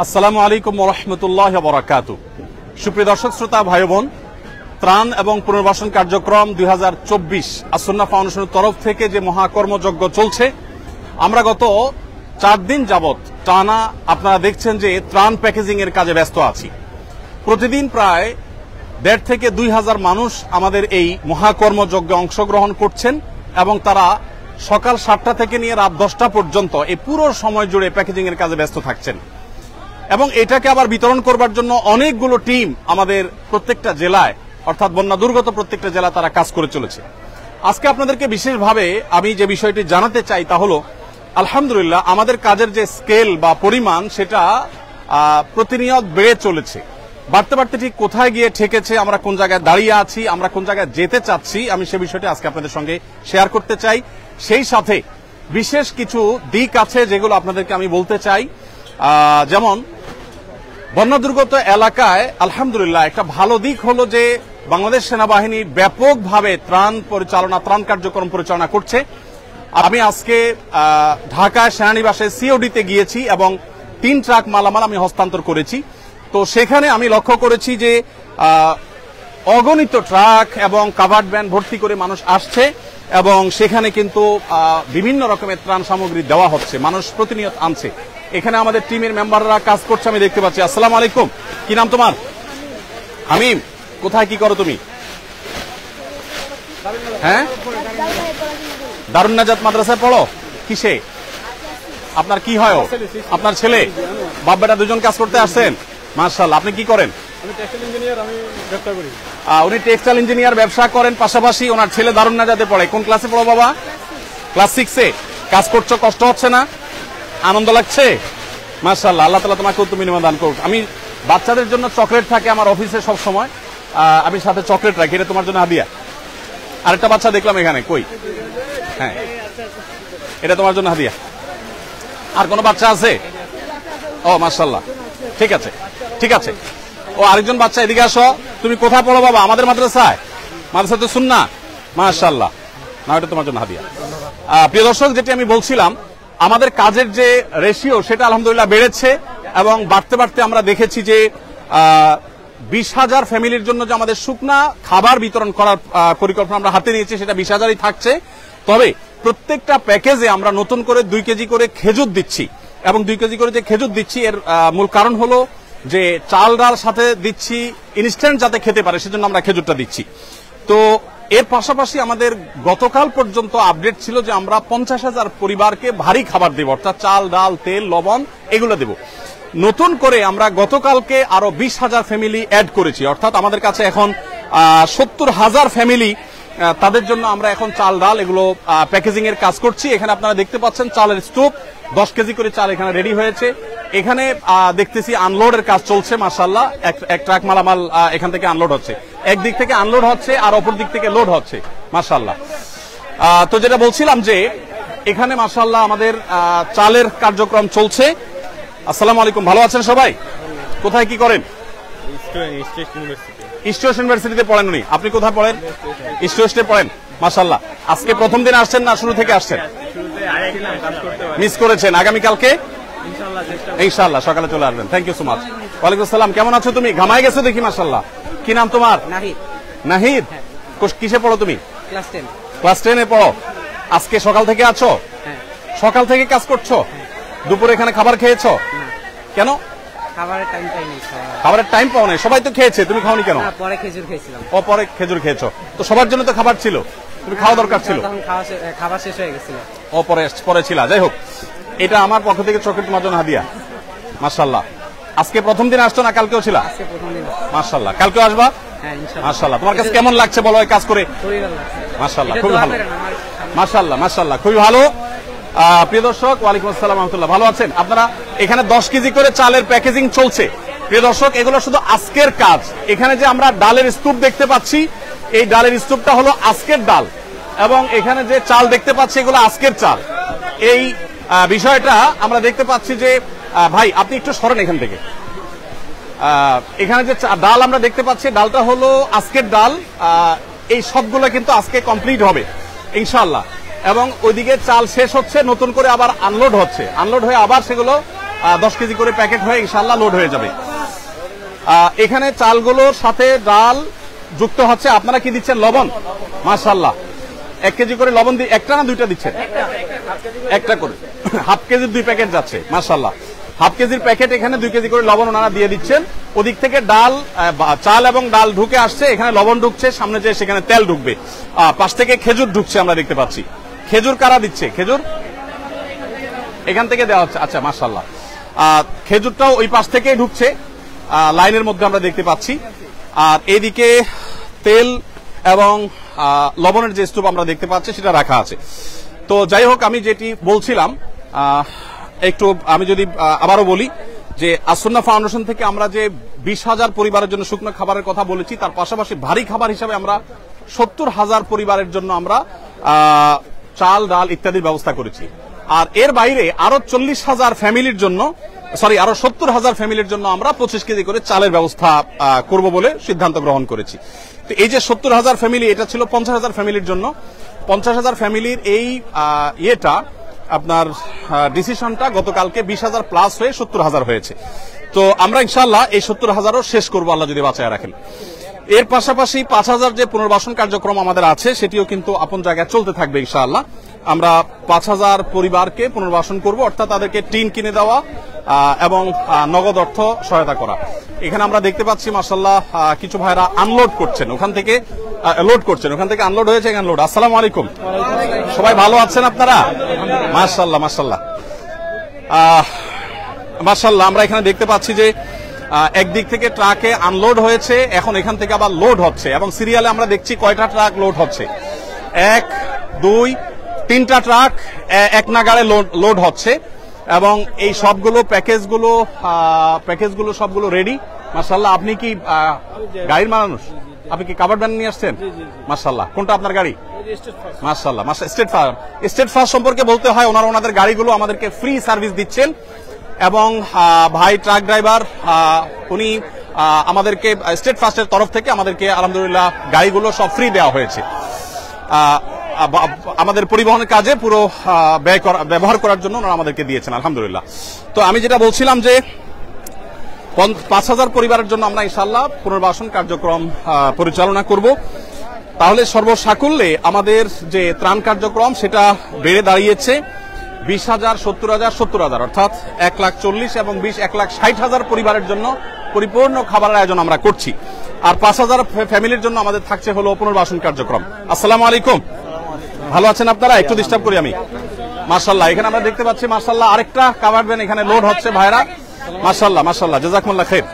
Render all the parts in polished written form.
আসসালামু আলাইকুম ওয়া রাহমাতুল্লাহি ওয়া বারাকাতুহু। সুপ্রিয় দর্শক শ্রোতা ভাই বোন, ত্রাণ এবং পুনর্বাসন কার্যক্রম 2024 আসন্না ফাউন্ডেশনের তরফ থেকে যে মহাকর্মযজ্ঞ চলছে, আমরা গত 4 দিন যাবত টানা আপনারা দেখছেন যে ত্রাণ প্যাকেজিং এর কাজে ব্যস্ত আছি। প্রতিদিন প্রায় 1.5 থেকে 2,000 মানুষ আমাদের এই মহাকর্মযজ্ঞে অংশগ্রহণ করছেন এবং তারা সকাল 7টা থেকে নিয়ে রাত 10টা পর্যন্ত এই পুরো সময় জুড়ে প্যাকেজিং এর কাজে ব্যস্ত থাকছেন এবং এটাকে আবার বিতরণ করবার জন্য অনেকগুলো টিম আমাদের প্রত্যেকটা জেলায়, অর্থাৎ বন্যা দুর্গত প্রত্যেকটা জেলা তারা কাজ করে চলেছে। আজকে আপনাদেরকে বিশেষভাবে আমি যে বিষয়টি জানাতে চাই তা হলো, আলহামদুলিল্লাহ আমাদের কাজের যে স্কেল বা পরিমাণ সেটা প্রতিনিয়ত বেড়ে চলেছে। বাড়তে বাড়তে ঠিক কোথায় গিয়ে ঠেকেছে, আমরা কোন জায়গায় দাঁড়িয়ে আছি, আমরা কোন জায়গায় যেতে চাচ্ছি, আমি সে বিষয়টি আজকে আপনাদের সঙ্গে শেয়ার করতে চাই। সেই সাথে বিশেষ কিছু দিক আছে যেগুলো আপনাদেরকে আমি বলতে চাই। যেমন বন্যা দুর্গত এলাকায় আলহামদুলিল্লাহ একটা ভালো দিক হলো যে বাংলাদেশ সেনাবাহিনী ব্যাপকভাবে ত্রাণ কার্যক্রম পরিচালনা করছে। আমি আজকে ঢাকায় সেনানিবাসে সিওডিতে গিয়েছি এবং 3 ট্রাক মালামাল আমি হস্তান্তর করেছি। তো সেখানে আমি লক্ষ্য করেছি যে অগণিত ট্রাক এবং কাভার্ড ভ্যান ভর্তি করে মানুষ আসছে এবং সেখানে কিন্তু বিভিন্ন রকমের ত্রাণ সামগ্রী দেওয়া হচ্ছে, মানুষ প্রতিনিয়ত আনছে। এখানে আমাদের টিমের মেম্বাররা কাজ করছে, আমি দেখতে পাচ্ছি। আসসালামু আলাইকুম, কি নাম তোমার? হামিম, কোথায় কি করো তুমি? হ্যাঁ, দারুন নাজাত মাদ্রাসায় পড়ো। কিসে? আপনার কি হয়? আপনার ছেলে? বাপ বেটা দুজন কাজ করতে আসছেন, মাশাআল্লাহ। আপনি কি করেন? উনি টেক্সটাইল ইঞ্জিনিয়ার ব্যবসা করেন, পাশাপাশি ওনার ছেলে দারুন নাজাতে পড়ে। কোন ক্লাসে পড়ো বাবা? ক্লাস 6-এ। কাজ করছো, কষ্ট হচ্ছে না? আনন্দ লাগছে? মাশাআল্লাহ, আল্লাহ তাআলা তোমাকে উত্তম বিনিময় দান করুক। আমি বাচ্চাদের জন্য চকলেট থাকে আমার অফিসে সব সময়, আমি সাথে চকলেট রাখি, এটা তোমার জন্য হাদিয়া। আরেকটা বাচ্চা দেখলাম এখানে, কই? হ্যাঁ, এটা তোমার জন্য হাদিয়া। আর কোনো বাচ্চা আছে? ও মাশাআল্লাহ, ঠিক আছে ঠিক আছে। ও আরেকজন বাচ্চা, এদিকে আসো। তুমি কোথায় পড়ো বাবা? আমাদের মাদ্রাসায়? মাদ্রাসাতে সুন্নাহ, মাশাআল্লাহ। না, এটা তোমার জন্য হাদিয়া। প্রিয় দর্শক, যেটি আমি বলছিলাম, আমাদের কাজের যে রেশিও সেটা আলহামদুলিল্লাহ বেড়েছে এবং বাড়তে বাড়তে আমরা দেখেছি যে 20,000 ফ্যামিলির জন্য যে আমাদের শুকনা খাবার বিতরণ করার পরিকল্পনা আমরা হাতে নিয়েছি, সেটা 20,000-ই থাকছে। তবে প্রত্যেকটা প্যাকেজে আমরা নতুন করে 2 কেজি করে খেজুর দিচ্ছি এবং 2 কেজি করে যে খেজুর দিচ্ছি এর মূল কারণ হলো যে চাল ডাল সাথে দিচ্ছি ইনস্ট্যান্ট যাতে খেতে পারে, সেজন্য আমরা খেজুরটা দিচ্ছি। তো এর পাশাপাশি আমাদের গতকাল পর্যন্ত আপডেট ছিল যে আমরা 50,000 পরিবারকে ভারী খাবার দেব, অর্থাৎ চাল ডাল তেল লবণ এগুলো দেব। নতুন করে আমরা গতকালকে আরো 20,000 ফ্যামিলি অ্যাড করেছি, অর্থাৎ আমাদের কাছে এখন 70,000 ফ্যামিলি, তাদের জন্য আমরা এখন চাল ডাল এগুলো প্যাকেজিং এর কাজ করছি। এখানে আপনারা দেখতে পাচ্ছেন চালের স্তূপ, 10 কেজি করে চাল এখানে রেডি হয়েছে। এখানে দেখতেছি আনলোডের কাজ চলছে, মাশাআল্লাহ। এক ট্রাক মালামাল এখান থেকে আনলোড হচ্ছে, একদিক থেকে আনলোড হচ্ছে আর অপর দিক থেকে লোড হচ্ছে, মাশাআল্লাহ। তো যেটা বলছিলাম যে এখানে মাশাআল্লাহ আমাদের চালের কার্যক্রম চলছে। আসসালামু আলাইকুম, ভালো আছেন সবাই? কোথায় কি করেন? ইস্ট ওয়েস্ট ইউনিভার্সিটিতে পড়েন উনি। আপনি কোথায় পড়েন? ইস্ট ওয়েস্টে পড়েন, মাশাআল্লাহ। আজকে প্রথম দিন আসছেন না শুরু থেকে আসছেন? মিস করেছেন, আগামীকালকে ইনশাআল্লাহ সকালে চলে আসবেন। Thank you so much. ওয়ালাইকুম আসসালাম, কেমন আছো তুমি? ঘামায় গেছো দেখি, মাশাআল্লাহ। কি নাম তোমার? নাহিদ। নাহিদ, কিসে পড়ো তুমি? ক্লাস 10। ক্লাস 10-এ পড়ো। আজকে সকাল থেকে আছো? সকাল থেকে কাজ করছো? দুপুরে এখানে খাবার খেয়েছো? কেন? খাবারের টাইম পাও নাই। সবাই তো খেয়েছে, তুমি খাওনি কেন? পরে খেজুর খেয়েছিলাম। ও, পরে খেজুর খেয়েছো। তো সবার জন্য তো খাবার ছিল, তুমি খাওয়া দরকার ছিল। খাবার শেষ হয়ে গেছিল। ও, পরে ছিল। যাই হোক, এটা আমার পক্ষ থেকে চকলেট তোমার জন্য হাদিয়া, মাশাআল্লাহ। আজকে প্রথম দিন আসছো না কালকেও ছিল? মাশাআল্লাহ। কালকেও আসবা? মাশাআল্লাহ। তোমার কাছে কেমন লাগছে বলো এই কাজ করে? মাশাআল্লাহ, খুব ভালো। মাশাআল্লাহ মাশাআল্লাহ, খুবই ভালো। প্রিয় দর্শক, ওয়ালাইকুম আসসালাম রহমতুল্লাহ, ভালো আছেন আপনারা? এখানে 10 কেজি করে চালের প্যাকেজিং চলছে। প্রিয় দর্শক, এগুলো শুধু আজকের কাজ। এখানে যে আমরা ডালের স্তূপ দেখতে পাচ্ছি, এই ডালের স্তূপটা হলো আজকের ডাল এবং এখানে যে চাল দেখতে পাচ্ছি এগুলো আজকের চাল। এই বিষয়টা আমরা দেখতে পাচ্ছি যে ভাই আপনি একটু সরেন এখান থেকে। এখানে যে ডাল আমরা দেখতে পাচ্ছি, ডালটা হলো আজকের ডাল। এই সবগুলো কিন্তু আজকে কমপ্লিট হবে ইনশাআল্লাহ। এবং ওইদিকে চাল শেষ হচ্ছে, নতুন করে আবার আনলোড হচ্ছে, আনলোড হয়ে আবার সেগুলো 10 কেজি করে প্যাকেট হয়ে ইনশাআল্লাহ লোড হয়ে যাবে। এখানে চালগুলোর সাথে ডাল যুক্ত হচ্ছে। আপনারা কি দিচ্ছেন? লবণ। মাশাআল্লাহ, 1 কেজি করে লবণ দিয়ে একটা না দুইটা দিচ্ছেন? একটা করে, হাফ কেজির 2 প্যাকেট যাচ্ছে। মাশাআল্লাহ, হাফ কেজির প্যাকেট এখানে 2 কেজি করে লবণ ওনারা দিয়ে দিচ্ছেন। ওদিক থেকে ডাল, চাল এবং ডাল ঢুকে আসছে, এখানে লবণ ঢুকছে, সামনে যে সেখানে তেল ঢুকবে। পাশ থেকে খেজুর ঢুকছে, আমরা দেখতে পাচ্ছি। খেজুর কারা দিচ্ছে? খেজুর এখান থেকে দেওয়া হচ্ছে। আচ্ছা, মাশাআল্লাহ, খেজুরটাও ওই পাশ থেকেই ঢুকছে, লাইনের মধ্যে আমরা দেখতে পাচ্ছি। আর এইদিকে তেল এবং লবণের যে স্তূপ আমরা দেখতে পাচ্ছি সেটা রাখা আছে। তো যাই হোক, আমি যেটি বলছিলাম, একটু আমি যদি আবারও বলি যে আসুন্নাহ ফাউন্ডেশন থেকে আমরা যে 20,000 পরিবারের জন্য শুকনো খাবারের কথা বলেছি, তার পাশাপাশি ভারী খাবার হিসাবে আমরা 70,000 পরিবারের জন্য আমরা চাল, ডাল ইত্যাদির ব্যবস্থা করেছি। আর এর বাইরে আরো 40,000 ফ্যামিলির জন্য, আরো 70,000 ফ্যামিলির জন্য আমরা 25 কেজি করে চালের ব্যবস্থা করব বলে সিদ্ধান্ত গ্রহণ করেছি। তো এই যে 70,000 ফ্যামিলি, এটা ছিল 50,000 ফ্যামিলির জন্য। 50,000 ফ্যামিলির এই আপনার ডিসিশনটা গতকালকে 20,000 প্লাস হয়ে 70,000 হয়েছে। তো আমরা ইনশাআল্লাহ এই 70,000ও শেষ করবো, আল্লাহ যদি বাঁচায় রাখেন। এর পাশাপাশি 5,000 যে পুনর্বাসন কার্যক্রম আমাদের আছে, সেটিও কিন্তু আপন জায়গায় চলতে থাকবে ইনশাআল্লাহ। আমরা 5,000 পরিবারকে পুনর্বাসন করব, অর্থাৎ তাদেরকে টিন কিনে দেওয়া এবং নগদ অর্থ সহায়তা করা। এখানে আমরা দেখতে পাচ্ছি মাশাআল্লাহ কিছু ভাইরা আনলোড করছেন, ওখান থেকে লোড করছেন, ওখান থেকে আনলোড হয়েছে, এখানে লোড। আসসালামু আলাইকুম, সবাই ভালো আছেন আপনারা? মাশাআল্লাহ, মাশাআল্লাহ, মাশাআল্লাহ। আমরা এখানে দেখতে পাচ্ছি যে একদিক থেকে ট্রাকে আনলোড হয়েছে, এখন এখান থেকে আবার লোড হচ্ছে, এবং সিরিয়ালে আমরা দেখছি কয়টা ট্রাক লোড হচ্ছে। 1, 2, 3টা ট্রাক এক নাগাড়ে লোড হচ্ছে, এবং এই সবগুলো প্যাকেজগুলো সবগুলো রেডি। মাশাআল্লাহ, আপনি কি গাড়ির মানুষ? আপনি কি কাভার্ড ভ্যান নিয়ে আসছেন? মাশাআল্লাহ, কোনটা আপনার গাড়ি? মাশাআল্লাহ, স্টেট ফার্স্ট সম্পর্কে বলতে হয়, ওনাদের গাড়িগুলো আমাদেরকে ফ্রি সার্ভিস দিচ্ছেন, এবং ভাই ট্রাক ড্রাইভার উনি আমাদেরকে স্টেট ফার্স্টের তরফ থেকে আমাদেরকে আলহামদুলিল্লাহ গাড়িগুলো সব ফ্রি দেওয়া হয়েছে। আমাদের পরিবহনের কাজে পুরো ব্যবহার করার জন্য ওনারা আমাদেরকে দিয়েছেন, আলহামদুলিল্লাহ। তো আমি যেটা বলছিলাম যে 5,000 পরিবারের জন্য আমরা ইনশাআল্লাহ পুনর্বাসন কার্যক্রম পরিচালনা করব। তাহলে সর্বসাকুল্যে আমাদের যে ত্রাণ কার্যক্রম সেটা বেড়ে দাঁড়িয়েছে 20,000, 70,000, 70,000, অর্থাৎ 1,40,000 এবং 1,60,000 পরিবারের জন্য পরিপূর্ণ খাবারের আয়োজন আমরা করছি। আর 5,000 ফ্যামিলির জন্য আমাদের থাকছে হলো পুনর্বাসন কার্যক্রম। আসসালামু আলাইকুম, ভালো আছেন আপনারা? একটু ডিস্টার্ব করি আমি। মাশাআল্লাহ, এখানে আমরা দেখতে পাচ্ছি মাশাআল্লাহ আরেকটা কাভার্ড ভ্যান এখানে লোড হচ্ছে ভাইরা। মাশাআল্লাহ, মাশাআল্লাহ, জাযাকুমুল্লাহ খাইর।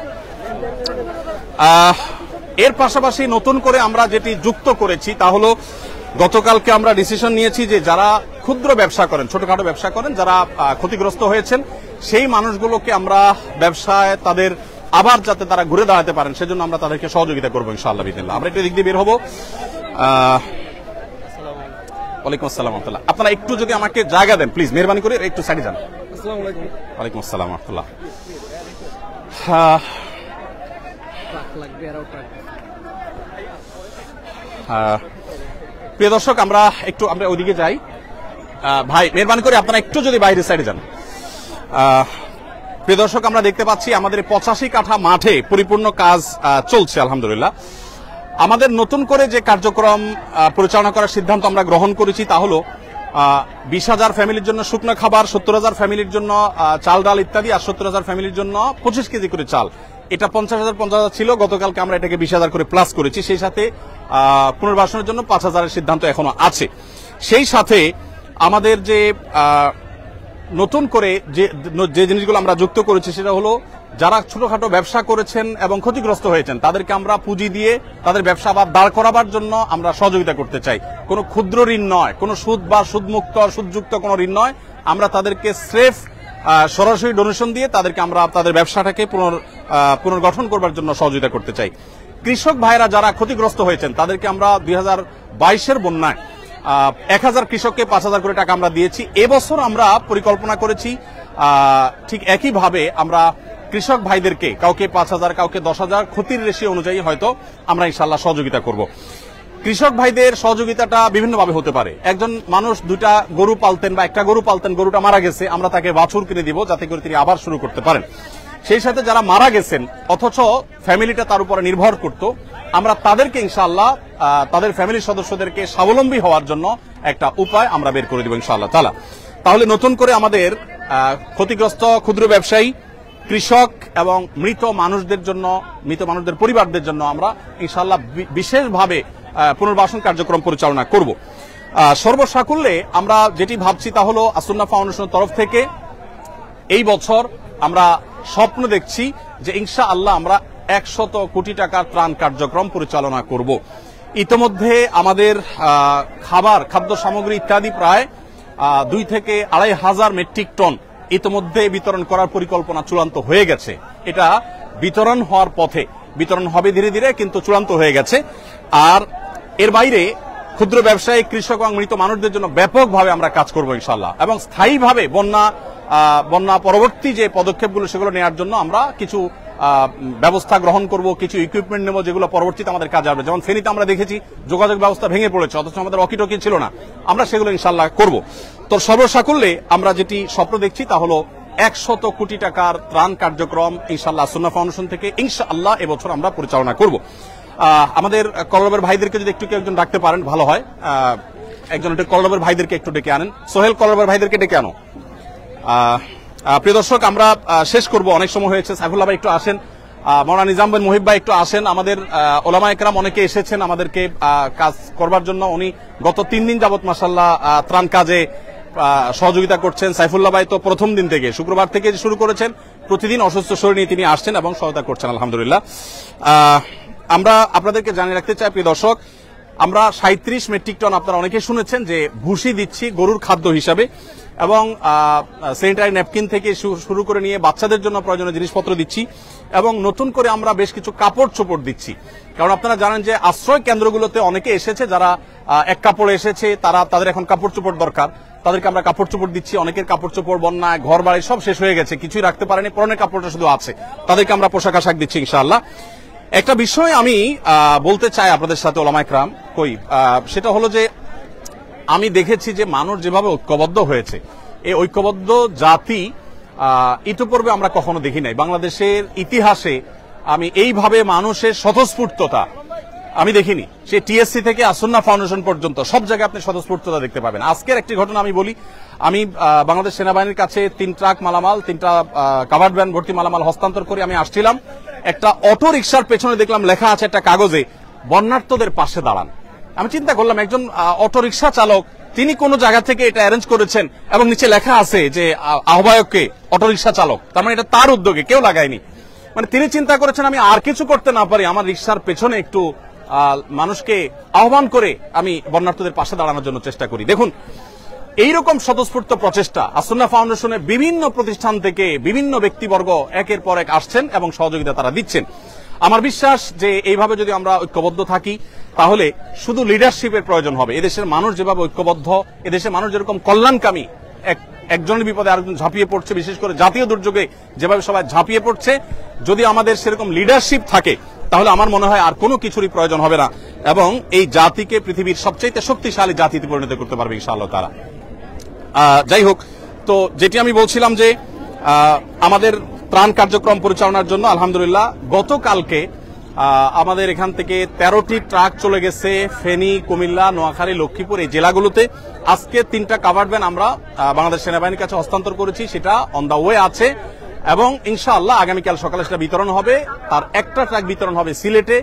এর পাশাপাশি নতুন করে আমরা যেটি যুক্ত করেছি তা হলো, গতকালকে আমরা ডিসিশন নিয়েছি যে যারা ক্ষুদ্র ব্যবসা করেন, ছোটখাটো ব্যবসা করেন, যারা ক্ষতিগ্রস্ত হয়েছেন, সেই মানুষগুলোকে আমরা ব্যবসায় তাদের আবার যাতে তারা ঘুরে দাঁড়াতে পারেন সেজন্য আমরা তাদেরকে সহযোগিতা করবো ইনশাআল্লাহ বিদিল্লাহ। আমরা একটু দিক দিয়ে বের হবো। ওয়ালাইকুম আসসালাম রাহমাতুল্লাহ। আপনারা একটু যদি আমাকে জায়গা দেন প্লিজ, মেহরবানি করে একটু সাইডে যান। আসসালামু আলাইকুম। ওয়ালাইকুম আসসালাম রাহমাতুল্লাহ। প্রিয় দর্শক, আমরা ওইদিকে যাই। ভাই মেহরবানি করে আপনারা একটু যদি বাইরের সাইডে যান। প্রিয় দর্শক, আমরা দেখতে পাচ্ছি আমাদের 85 কাঠা মাঠে পরিপূর্ণ কাজ চলছে আলহামদুলিল্লাহ। আমাদের নতুন করে যে কার্যক্রম পরিচালনা করার সিদ্ধান্ত আমরা গ্রহণ করেছি তা হলো 20,000 ফ্যামিলির জন্য শুকনো খাবার, 70,000 ফ্যামিলির জন্য চাল ডাল ইত্যাদি, আর 70,000 ফ্যামিলির জন্য 25 কেজি করে চাল। এটা 50,000 ছিল, গতকালকে আমরা এটাকে 20,000 করে প্লাস করেছি। সেই সাথে পুনর্বাসনের জন্য 5,000-এর সিদ্ধান্ত এখনো আছে। সেই সাথে আমাদের যে নতুন করে যে জিনিসগুলো আমরা যুক্ত করেছি সেটা হলো, যারা ছোটখাটো ব্যবসা করেছেন এবং ক্ষতিগ্রস্ত হয়েছেন তাদেরকে আমরা পুঁজি দিয়ে তাদের ব্যবসা আবার দাঁড় করাবার জন্য আমরা সহযোগিতা করতে চাই। কোনো ক্ষুদ্র ঋণ নয়, কোনো সুদ বা সুদমুক্ত সুদযুক্ত কোনো ঋণ নয়। আমরা তাদেরকে স্রেফ সরাসরি ডোনেশন দিয়ে তাদেরকে আমরা তাদের ব্যবসাটাকে পুনর্গঠন করবার জন্য সহযোগিতা করতে চাই। কৃষক ভাইরা যারা ক্ষতিগ্রস্ত হয়েছেন তাদেরকে আমরা 2022-এর বন্যায় 1,000 কৃষককে 5,000 করে টাকা আমরা দিয়েছি। এবছর আমরা পরিকল্পনা করেছি ঠিক একইভাবে আমরা কৃষক ভাইদেরকে কাউকে 5,000, কাউকে 10,000 ক্ষতির রেশিও অনুযায়ী হয়তো আমরা ইনশাআল্লাহ সহযোগিতা করব। কৃষক ভাইদের সহযোগিতাটা বিভিন্নভাবে হতে পারে। একজন মানুষ দুইটা গরু পালতেন বা একটা গরু পালতেন, গরুটা মারা গেছে, আমরা তাকে বাছুর কিনে দিব যাতে করে তিনি আবার শুরু করতে পারেন। সেই সাথে যারা মারা গেছেন অথচ ফ্যামিলিটা তার উপরে নির্ভর করত, আমরা তাদেরকে ইনশাআল্লাহ তাদের ফ্যামিলির সদস্যদেরকে স্বাবলম্বী হওয়ার জন্য একটা উপায় আমরা বের করে দেব ইনশাআল্লাহ তাআলা। তাহলে নতুন করে আমাদের ক্ষতিগ্রস্ত ক্ষুদ্র ব্যবসায়ী, কৃষক এবং মৃত মানুষদের পরিবারদের জন্য আমরা ইনশাআল্লাহ বিশেষভাবে পুনর্বাসন কার্যক্রম পরিচালনা করব। সর্বসাকুল্যে আমরা যেটি ভাবছি তা হলো আসুন্নাহ ফাউন্ডেশনের তরফ থেকে এই বছর আমরা স্বপ্ন দেখছি যে ইনশাআল্লাহ আমরা 100 কোটি টাকার ত্রাণ কার্যক্রম পরিচালনা করব। ইতোমধ্যে আমাদের খাদ্য সামগ্রী ইত্যাদি প্রায় 2 থেকে 2,500 মেট্রিক টন ইতোমধ্যে বিতরণ করার পরিকল্পনা চূড়ান্ত হয়ে গেছে। এটা বিতরণ হওয়ার পথে, বিতরণ হবে ধীরে ধীরে, কিন্তু চূড়ান্ত হয়ে গেছে। আর এর বাইরে ক্ষুদ্র ব্যবসায়ী, কৃষক এবং মৃত মানুষদের জন্য ব্যাপকভাবে আমরা কাজ করব ইনশাআল্লাহ, এবং স্থায়ীভাবে বন্যা পরবর্তী যে পদক্ষেপগুলো সেগুলো নেওয়ার জন্য আমরা কিছু ব্যবস্থা গ্রহণ করব, কিছু ইকুইপমেন্ট নেব যেগুলো পরবর্তীতে আমাদের কাজে আসবে। যেমন ফেনীতে আমরা দেখেছি যোগাযোগ ব্যবস্থা ভেঙে পড়েছে, অথচ আমাদের ওয়াকিটকি ছিল না, আমরা সেগুলো ইনশাআল্লাহ করব। তো সর্বসাকুল্যে আমরা যেটি স্বপ্ন দেখছি তা হলো 100 কোটি টাকার ত্রাণ কার্যক্রম ইনশাআল্লাহ আসুন্নাহ ফাউন্ডেশন থেকে ইনশাআল্লাহ এবছর আমরা পরিচালনা করব। আমাদের কলরবের ভাইদেরকে যদি একটু একজন ডাকতে পারেন ভালো হয়, একজন কলরবের ভাইদেরকে একটু ডেকে আনেন। সোহেল, কলরবের ভাইদেরকে ডেকে আনো। প্রিয় দর্শক, আমরা শেষ করব, অনেক সময় হয়েছে। সাইফুল্লাহ ভাই একটু আসেন, মাওলানা নিজাম বিন মুহিব ভাই একটু আসেন। আমাদের ওলামা একরাম অনেকে এসেছেন আমাদেরকে কাজ করবার জন্য। উনি গত 3 দিন যাবত মাশাআল্লাহ ত্রাণ কাজে সহযোগিতা করছেন। সাইফুল্লাহ ভাই তো প্রথম দিন থেকে, শুক্রবার থেকে শুরু করেছেন, প্রতিদিন অসুস্থ শরীর নিয়ে তিনি আসছেন এবং সহায়তা করছেন আলহামদুলিল্লাহ। আমরা আপনাদেরকে জানিয়ে রাখতে চাই প্রিয় দর্শক, আমরা 37 মেট্রিক টন, আপনারা অনেকে শুনেছেন যে ভুসি দিচ্ছি গরুর খাদ্য হিসাবে, এবং স্যানিটারি ন্যাপকিন থেকে শুরু করে নিয়ে বাচ্চাদের জন্য প্রয়োজনীয় জিনিসপত্র দিচ্ছি, এবং নতুন করে আমরা বেশ কিছু কাপড় চোপড় দিচ্ছি। কারণ আপনারা জানেন যে আশ্রয় কেন্দ্রগুলোতে অনেকে এসেছে যারা এক কাপড়ে এসেছে, তাদের এখন কাপড় চোপড় দরকার, তাদেরকে আমরা কাপড় চোপড় দিচ্ছি। অনেকের কাপড় চোপড় বন্যায় ঘর বাড়ি সব শেষ হয়ে গেছে, কিছুই রাখতে পারেনি, পরনের কাপড়টা শুধু আছে, তাদেরকে আমরা পোশাক আশাক দিচ্ছি ইনশাআল্লাহ। একটা বিষয় আমি বলতে চাই আপনাদের সাথে ওলামা একরাম, সেটা হলো যে আমি দেখেছি যে মানুষ যেভাবে ঐক্যবদ্ধ হয়েছে, এই ঐক্যবদ্ধ জাতি ইতিপূর্বে আমরা কখনো দেখি নাই। বাংলাদেশের ইতিহাসে আমি এইভাবে মানুষের স্বতঃস্ফূর্ততা আমি দেখিনি। সে টিএসসি থেকে আসুন্নাহ ফাউন্ডেশন পর্যন্ত সব জায়গায় আপনি স্বতঃস্ফূর্ততা দেখতে পাবেন। আজকের একটি ঘটনা আমি বলি। আমি বাংলাদেশ সেনাবাহিনীর কাছে 3 ট্রাক মালামাল, 3টা কাভার্ড ভ্যান ভর্তি মালামাল হস্তান্তর করে আমি আসছিলাম। একটা অটো রিকশার পেছনে দেখলাম লেখা আছে একটা কাগজে, বন্যার্তদের পাশে দাঁড়ান। আমি চিন্তা করলাম একজন অটো রিকশা চালক তিনি কোন জায়গা থেকে এটা অ্যারেঞ্জ করেছেন, এবং নিচে লেখা আছে যে আহ্বায়ককে অটো রিকশা চালক, তার মানে এটা তার উদ্যোগে, কেউ লাগায়নি। মানে তিনি চিন্তা করেছেন আমি আর কিছু করতে না পারি, আমার রিকশার পেছনে একটু মানুষকে আহ্বান করে আমি বন্যার্তদের পাশে দাঁড়ানোর জন্য চেষ্টা করি। দেখুন, এইরকম স্বতঃস্ফূর্ত প্রচেষ্টা আসুন্নাহ ফাউন্ডেশনের বিভিন্ন প্রতিষ্ঠান থেকে বিভিন্ন ব্যক্তিবর্গ একের পর এক আসছেন এবং সহযোগিতা তারা দিচ্ছেন। আমার বিশ্বাস যে এইভাবে যদি আমরা ঐক্যবদ্ধ থাকি তাহলে শুধু লিডারশিপের প্রয়োজন হবে। এদেশের মানুষ যেভাবে ঐক্যবদ্ধ, এদেশের মানুষ যেরকম কল্যাণকামী, একজনের বিপদে আরেকজন ঝাঁপিয়ে পড়ছে, বিশেষ করে জাতীয় দুর্যোগে যেভাবে সবাই ঝাঁপিয়ে পড়ছে, যদি আমাদের সেরকম লিডারশিপ থাকে তাহলে আমার মনে হয় আর কোনো কিছুরই প্রয়োজন হবে না, এবং এই জাতিকে পৃথিবীর সবচেয়ে শক্তিশালী জাতিতে পরিণত করতে পারবে ইনশাআল্লাহ তাআলা। যাই হোক, তো যেটি আমি বলছিলাম যে আমাদের ত্রাণ কার্যক্রম পরিচালনার জন্য আলহামদুলিল্লাহ গতকালকে আমাদের এখান থেকে 13টি ট্রাক চলে গেছে ফেনী, কুমিল্লা, নোয়াখালী, লক্ষ্মীপুর এই জেলাগুলোতে। আজকে 3টা কাভার্ড ভ্যান আমরা বাংলাদেশ সেনাবাহিনীর কাছে হস্তান্তর করেছি, সেটা অন দা ওয়ে আছে, এবং ইনশাআল্লাহ আগামীকাল সকালে সেটা বিতরণ হবে। তার একটা ট্রাক বিতরণ হবে সিলেটে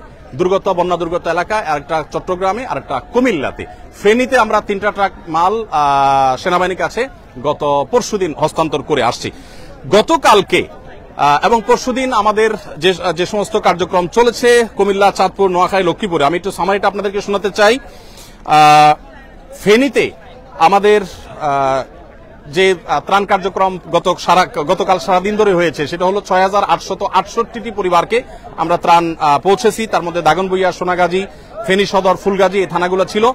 বন্যা দুর্গত এলাকায়, আরেকটা চট্টগ্রামে, আরেকটা কুমিল্লাতে। ফেনীতে আমরা 3টা ট্রাক মাল সেনাবাহিনীর কাছে গত পরশুদিন হস্তান্তর করে আসছি। গতকালকে এবং পরশুদিন আমাদের যে সমস্ত কার্যক্রম চলেছে কুমিল্লা, চাঁদপুর, নোয়াখালী, লক্ষ্মীপুরে, আমি একটু সামারিটা আপনাদেরকে শোনাতে চাই। ফেনীতে আমাদের যে ত্রাণ কার্যক্রম গতকাল সারাদিন ধরে হয়েছে সেটা হলো 6,868টি পরিবারকে আমরা ত্রাণ পৌঁছেছি। তার মধ্যে দাগনভূঞা, সোনাগাজী, ফেনী সদর, ফুলগাজী এই থানাগুলো ছিল।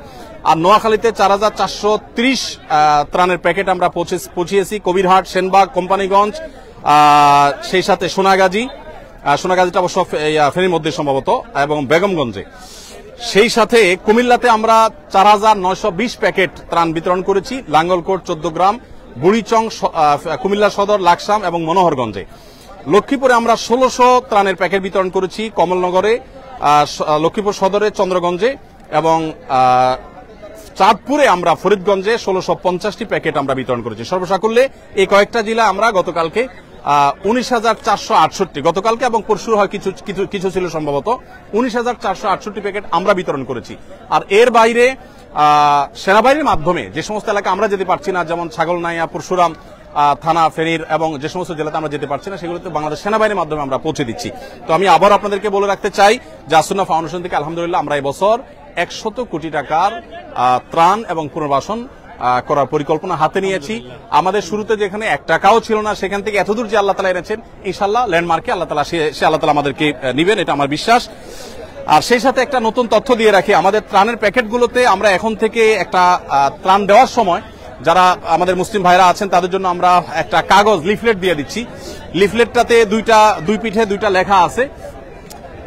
আর নোয়াখালীতে 4,430 ত্রাণের প্যাকেট আমরা পৌঁছিয়েছি কবিরহাট, সেনবাগ, কোম্পানিগঞ্জ, সেই সাথে সোনাগাজীটা অবশ্য ফেনীর মধ্যে সম্ভবত, এবং বেগমগঞ্জে। সেই সাথে কুমিল্লাতে আমরা 4920 প্যাকেট ত্রাণ বিতরণ করেছি লাঙ্গলকোট 14 গ্রাম, বুড়িচং, কুমিল্লা সদর, লাকসাম এবং মনোহরগঞ্জে। লক্ষ্মীপুরে আমরা 1600 ত্রাণের প্যাকেট বিতরণ করেছি কমলনগরে, লক্ষ্মীপুর সদরে, চন্দ্রগঞ্জে এবং চাঁদপুরে আমরা ফরিদগঞ্জে 1650টি প্যাকেট আমরা বিতরণ করেছি। সর্বসাকুল্যে এই কয়েকটা জেলা আমরা গতকালকে 19,468 গতকালকে এবং পরশু হয় কিছু ছিল সম্ভবত 19,468 প্যাকেট আমরা বিতরণ করেছি। আর এর বাইরে সেনাবাহিনীর মাধ্যমে যে সমস্ত এলাকা আমরা যেতে পারছি না, যেমন ছাগলনাইয়া, পরশুরাম থানা, ফেনীর এবং যে সমস্ত জেলাতে আমরা যেতে পারছি না, সেগুলোতে বাংলাদেশ সেনাবাহিনীর মাধ্যমে আমরা পৌঁছে দিচ্ছি। তো আমি আবার আপনাদেরকে বলে রাখতে চাই যে আসুন্নাহ ফাউন্ডেশন থেকে আলহামদুলিল্লাহ আমরা এবছর 100 কোটি টাকার ত্রাণ এবং পুনর্বাসন করার পরিকল্পনা হাতে নিয়েছি। আমাদের শুরুতে যেখানে 1 টাকাও ছিল না, সেখান থেকে এতদূর যে আল্লাহ তাআলা এনেছেন, ইনশাআল্লাহ ল্যান্ডমার্কে আল্লাহ তাআলা আমাদেরকে নিবেন, এটা আমার বিশ্বাস। আর সেই সাথে একটা নতুন তথ্য দিয়ে রাখি, আমাদের ত্রাণের প্যাকেটগুলোতে আমরা এখন থেকে একটা ত্রাণ দেওয়ার সময় যারা আমাদের মুসলিম ভাইরা আছেন তাদের জন্য আমরা একটা কাগজ লিফলেট দিয়ে দিচ্ছি। লিফলেটটাতে দুই পিঠে দুইটা লেখা আছে।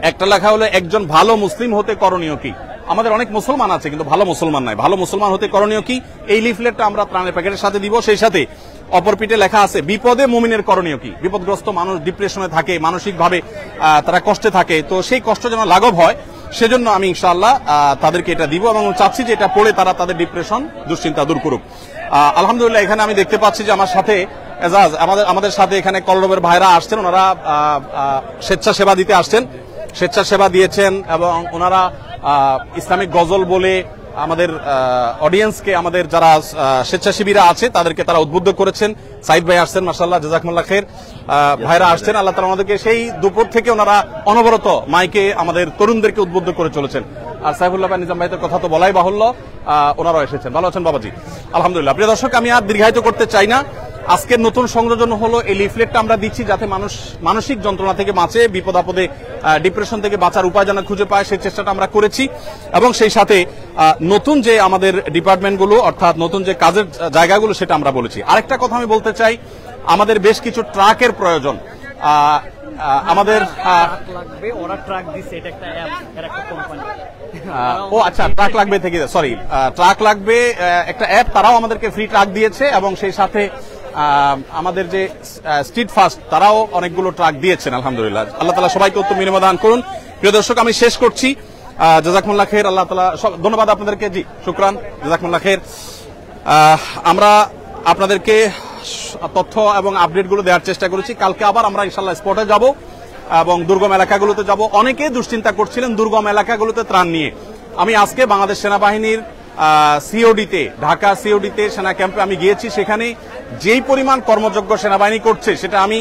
একটা লেখা হলো একজন ভালো মুসলিম হতে করণীয় কি। আমাদের অনেক মুসলমান আছে কিন্তু ভালো মুসলমান নাই, ভালো মুসলমান হতে করণীয় কি, এই লিফলেটটা আমরা ত্রাণের প্যাকেটের সাথে দিব। সেই সাথে অপর পিঠে লেখা আছে বিপদে মুমিনের করণীয় কি। বিপদগ্রস্ত মানুষ ডিপ্রেশনে থাকে, মানসিকভাবে তারা কষ্টে থাকে, তো সেই কষ্ট যেন লাঘব হয় সেজন্য আমি ইনশাআল্লাহ তাদেরকে এটা দিব এবং চাচ্ছি যে এটা পড়ে তারা তাদের ডিপ্রেশন, দুশ্চিন্তা দূর করুক। আলহামদুলিল্লাহ এখানে আমি দেখতে পাচ্ছি যে আমার সাথে এজাজ, আমাদের সাথে এখানে কলরবের ভাইরা আসছেন, ওনারা স্বেচ্ছাসেবা দিতে আসছেন, স্বেচ্ছাসেবা দিয়েছেন এবং ওনারা ইসলামিক গজল বলে আমাদের অডিয়েন্সকে, আমাদের যারা স্বেচ্ছাসেবীরা আছে তাদেরকে তারা উদ্বুদ্ধ করেছেন। সাইদ ভাই আসছেন, মাশাআল্লাহ, জাযাকুমুল্লাহ খাইর। ভাইরা আসছেন, আল্লাহ তাআলা আমাদেরকে সেই দুপুর থেকে ওনারা অনবরত মাইকে আমাদের তরুণদেরকে উদ্বুদ্ধ করে চলেছেন। আর সাইফুল্লাহ ভাই, নিজাম ভাইদের কথা তো বলাই বাহুল্য, ওনারাও এসেছেন। ভালো আছেন বাবাজি? আলহামদুলিল্লাহ। প্রিয় দর্শক, আমি আর দীর্ঘায়িত করতে চাই না। আজকের নতুন সংযোজন হলো এই লিফলেটটা আমরা দিচ্ছি যাতে মানুষ মানসিক যন্ত্রণা থেকে বাঁচে, বিপদ আপদে ডিপ্রেশন থেকে বাঁচার উপায় যেন খুঁজে পায়, সেই চেষ্টাটা আমরা করেছি। এবং সেই সাথে নতুন যে আমাদের ডিপার্টমেন্টগুলো অর্থাৎ নতুন যে কাজের জায়গাগুলো সেটা আমরা বলেছি। আরেকটা কথা আমি বলতে চাই, আমাদের বেশ কিছু ট্রাকের প্রয়োজন। আমাদের ওরা ট্রাক দিচ্ছে, এটা একটা অ্যাপ, এর একটা কোম্পানি। ও আচ্ছা, ট্রাক লাগবে থেকে, সরি, ট্রাক লাগবে একটা অ্যাপ, তারাও আমাদেরকে ফ্রি ট্রাক দিয়েছে এবং সেই সাথে আমাদের যে স্ট্রিট ফাস্ট তারাও অনেকগুলো ট্রাক দিয়েছেন। আলহামদুলিল্লাহ, আল্লাহ তাআলা সবাইকে উত্তম বিনিময় দান করুন। প্রিয় দর্শক, আমি শেষ করছি। জাযাকুমুল্লাহ খাইর, আল্লাহ তাআলা ধন্যবাদ আপনাদেরকে। জি, শুকরান, জাযাকুমুল্লাহ খাইর। আমরা আপনাদেরকে তথ্য এবং আপডেটগুলো দেওয়ার চেষ্টা করেছি। কালকে আবার আমরা ইনশাআল্লাহ স্পটে যাব এবং দুর্গম এলাকাগুলোতে যাব। অনেকে দুশ্চিন্তা করছিলেন দুর্গম এলাকাগুলোতে ত্রাণ নিয়ে। আমি আজকে বাংলাদেশ সেনাবাহিনীর সিওডিতে, ঢাকা সিওডিতে সেনা ক্যাম্পে আমি গিয়েছি। সেখানে যেই পরিমাণ কর্মযোগ্য সেনাবাহিনী করছে সেটা আমি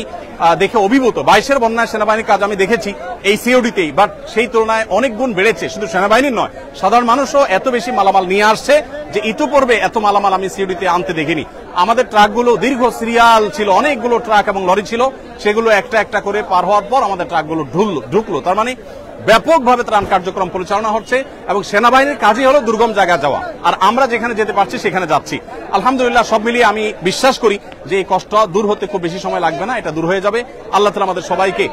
দেখে অভিভূত। 22-এর বন্যায় সেনাবাহিনীর কাজ আমি দেখেছি এই সিওডিতেই, বাট সেই তুলনায় অনেক গুণ বেড়েছে। শুধু সেনাবাহিনীর নয়, সাধারণ মানুষও এত বেশি মালামাল নিয়ে আসছে যে ইতিপূর্বে এত মালামাল আমি সিওডিতে আনতে দেখিনি। আমাদের ট্রাকগুলো দীর্ঘ সিরিয়াল ছিল, অনেকগুলো ট্রাক এবং লরি ছিল, সেগুলো একটা একটা করে পার হওয়ার পর আমাদের ট্রাকগুলো ঢুকলো। তার মানে ব্যাপকভাবে ত্রাণ কার্যক্রম পরিচালনা হচ্ছে এবং সেনাবাহিনীর কাজই হলো দুর্গম জায়গা যাওয়া, আর আমরা যেখানে যেতে পারছি সেখানে যাচ্ছি। আলহামদুলিল্লাহ, সব মিলিয়ে আমি বিশ্বাস করি যে এই কষ্ট দূর হতে খুব বেশি সময় লাগবে না, এটা দূর হয়ে যাবে। আল্লাহ তাআলা আমাদের সবাইকে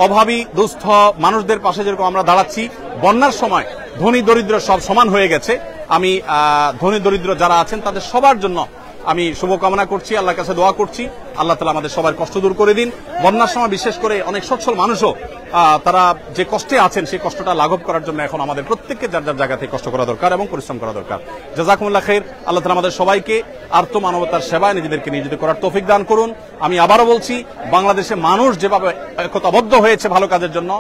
অভাবী দুস্থ মানুষদের পাশে যেরকম আমরা দাঁড়াচ্ছি, বন্যার সময় ধনী দরিদ্র সব সমান হয়ে গেছে। আমি ধনী দরিদ্র যারা আছেন তাদের সবার জন্য আমি শুভকামনা করছি, আল্লাহর কাছে দোয়া করছি আল্লাহ তাআলা আমাদের সবার কষ্ট দূর করে দিন। বন্যার সময় বিশেষ করে অনেক সচ্ছল মানুষও তারা যে কষ্টে আছেন সেই কষ্টটা লাঘব করার জন্য এখন আমাদের প্রত্যেককে যার যার জায়গা থেকে কষ্ট করা দরকার এবং পরিশ্রম করা দরকার। জাযাকুমুল্লাহ খাইর। আল্লাহ তাআলা আমাদের সবাইকে আর্ত মানবতার সেবায় নিজেদেরকে নিয়োজিত করার তৌফিক দান করুন। আমি আবারও বলছি, বাংলাদেশে মানুষ যেভাবে একতাবদ্ধ হয়েছে ভালো কাজের জন্য,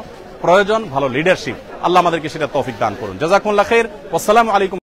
প্রয়োজন ভালো লিডারশিপ। আল্লাহ আমাদেরকে সেটা তৌফিক দান করুন। জাযাকুমুল্লাহ খাইর। আসসালামু আলাইকুম।